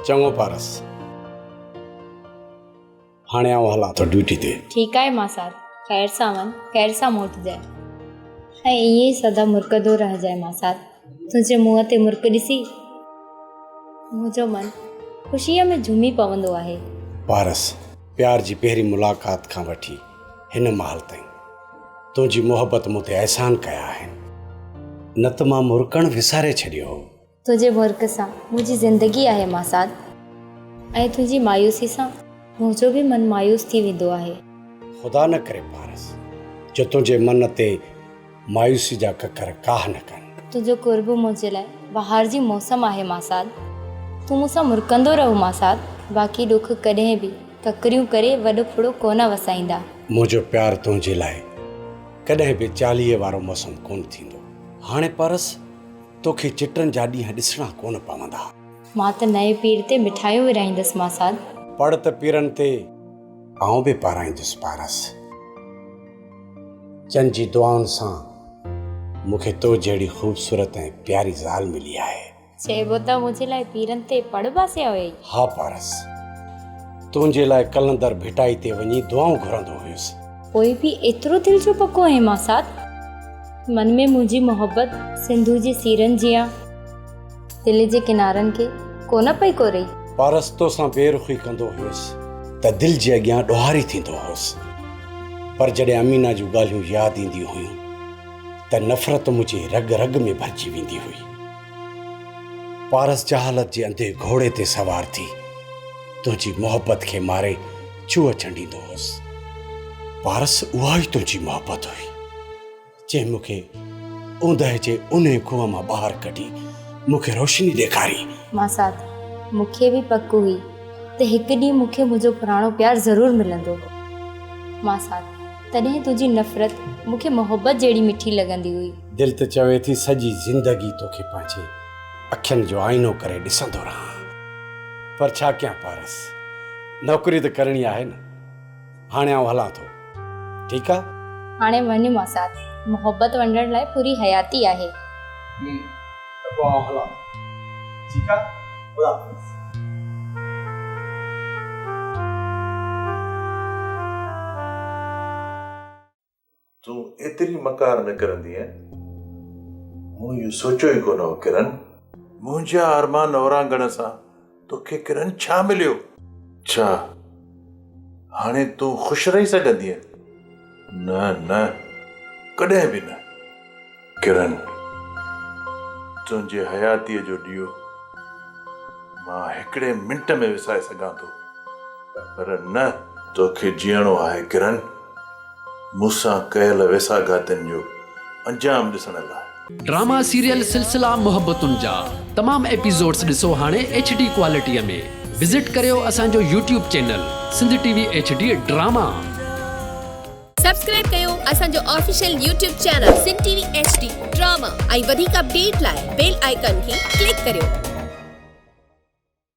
चङो पारस, हाणे आउं हलां थो ड्यूटी ते। ठीकु आहे मासात, ख़ैर सां वञ, ख़ैर सां मोटिजांइ ऐं ईअं ई सदा मुर्कंदो रहिजांइ मासात। तुंहिंजे मुंहं ते मुर्क ॾिसी मुंहिंजो मन ख़ुशीअ में झूमी पवंदो आहे। पारस, प्यार जी पहिरीं मुलाक़ात खां वठी हिन महिल ताईं तुंहिंजी मोहबत मूं ते अहसान कया आहिनि, न त मां मुर्कणु विसारे छॾियो हो। तुंहिंजे मुर्क सां मुंहिंजी ज़िंदगी आहे मासात, ऐं तुंहिंजी मायूसी सां मुंहिंजो बि मन मायूस थी वेंदो आहे। ख़ुदा न करे पारस, जो तुंहिंजे मन ते मायूसी जा ककर काह न कनि। तुंहिंजो कुर्ब मुंहिंजे लाइ बहार जी मौसम आहे मासात। तूं मूंसां मुर्कंदो रहो मासात, बाक़ी ॾुख कॾहिं बि ककरियूं करे वॾो फुड़ो कोन वसाईंदा। मुंहिंजो प्यार तुंहिंजे लाइ कॾहिं बि चालीहे वारो मौसम कोन थींदो। हाणे पारस, तोखे चिटनि जा ॾींहं ॾिसणा कोन पवंदा। मां त नए पीर ते मिठाइयूं विराईंदसि मासात। पढ़ त पीरनि ते आउं बि पाराईंदुसि पारस। चंद जी दुआउनि सां मूंखे तो जहिड़ी ख़ूबसूरत ऐं प्यारी ज़ाल मिली आहे। चइबो त मुंहिंजे लाइ पीरनि ते पढ़ बासिया हुई। हा पारस, तुंहिंजे लाइ कलंदर भिटाई ते वञी दुआऊं घुरंदो हुयुसि। पोइ बि एतिरो दिलि जो पको आहे मासात। मन में मुंहिंजी मोहबत सिंधु जी सीरनि जियां दिलि जे किनारनि खे कोन पई कोरे। पारस, तोसां बेरुखी कंदो हुयुसि त दिलि जे अॻियां ॾोहारी थींदो हुयुसि, पर जॾहिं अमीना जूं ॻाल्हियूं यादि ईंदियूं हुयूं त नफ़रत मुंहिंजे रग रग में भरिजी वेंदी हुई। पारस, जहालत जे अंधे घोड़े ते सवार थी तुंहिंजी मोहबत खे मारे चूह चंडींदो हुयुसि। पारस, उहा ई तुंहिंजी मोहबत हुई जंहिं मूंखे ऊंदहि जे उन खूह मां ॿाहिरि कढी मूंखे रोशनी ॾेखारी। मासात, मूंखे बि पक हुई त हिकु ॾींहुं मूंखे मुंहिंजो पुराणो प्यारु ज़रूरु मिलंदो। मासात, तॾहिं तुंहिंजी नफ़रत मूंखे मोहबत जहिड़ी मिठी लॻंदी हुई। दिलि त चवे थी सॼी ज़िंदगी तोखे पंहिंजे अखियुनि जो आईनो करे ॾिसंदो रहां, पर छा कयां पारस, नौकरी त करणी आहे न। हाणे आउं हलां थो, ठीकु आहे? हाणे वञ मासात, मोहबत वंडण लाइ पूरी हयाती आहे। तूं एतिरी मकार न करंदी है, मूं इहो सोचियो ई कोन हो किरण। मुंहिंजा अरमान औरांगण सां तोखे किरण छा मिलियो? छा हाणे तूं ख़ुशि रही सघंदी? न न, कॾहिं बि न। किरण, तुंहिंजे हयातीअ जो ॾीओ मां हिकिड़े मिंट में विसाए सघां थो, पर न, तोखे जीअणो आहे किरण, मूंसां कयल वेसाघातनि जो अंजाम ॾिसण लाइ। ड्रामा सीरियल सिलसिला मोहब्बतुनि जा तमाम एपिसोड्स ॾिसो हाणे HD क्वालिटीअ में। विज़िट करियो असांजो YouTube channel Sindh TV HD drama. Subscribe कयो असांजो official YouTube channel Sindh TV HD drama ऐं वधीक अपडेट लाइ बेल आइकन खे क्लिक करियो।